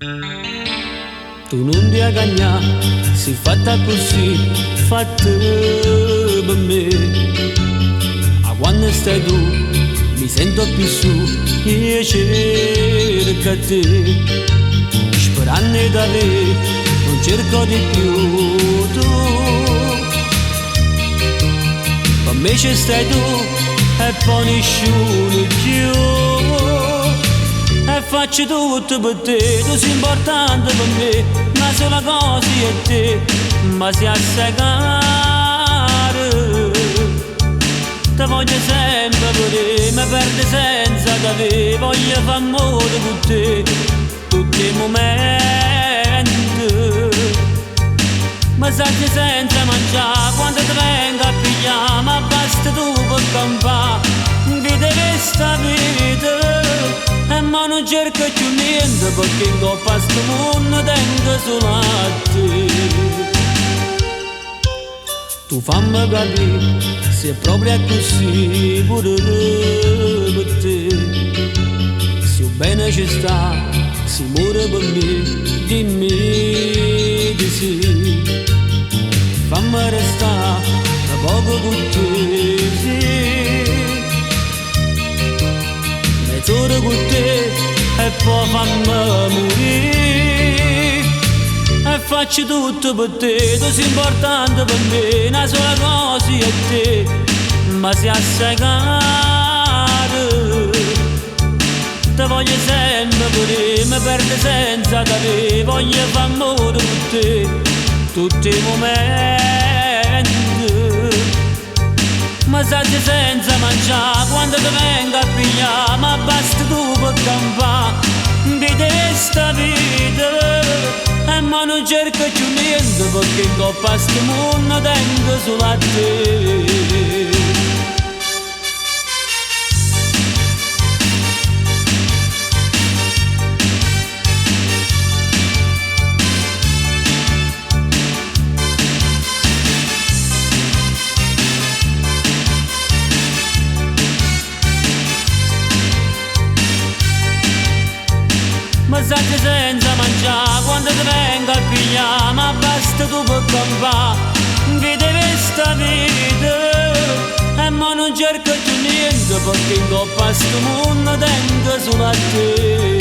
Tu non ti agagna, si fatta così, fatta per me. A quando stai tu, mi sento più su, io cerco te. Sperando da te, non cerco di più tu. Per me ci stai tu, e poi nessuno più. E faccio tutto per te, tu sei importante per me, ma sola cosa è te, ma sei assai caro. Ti voglio sempre vedere, mi perdo senza da te, voglio far amore con te, tutti i momenti. Ma sai senza mangiare, quando ti vengo a pigliare, ma basta tu per campare, vedi questa vita. E ma non cerco più niente perché in coppa sto mondo tengo solo a te. Tu fammi capire se è proprio così pure per te. Se bene ci sta, si muore per me, dimmi di sì. Fammi restare da poco con te, sì. Mezz'ora con te e poi fammi morire. E faccio tutto per te, tu sei importante per me, una sola cosa è te, ma sei assai caro. Ti voglio sempre vedere, mi perdo senza da te, voglio far amore con te, tutti i momenti. Ma sai senza mangiare, quando ti vengo a pigliare, ma basta tu per campare, vedi questa vita. E ma non cerco più niente perché in coppa sto mondo tengo solo a te. Ma sai senza mangiare, quando ti vengo a pigliare, ma basta tu per campare, vedi questa vita. E ma non cerco più niente perché in coppa sto mondo tengo solo a te.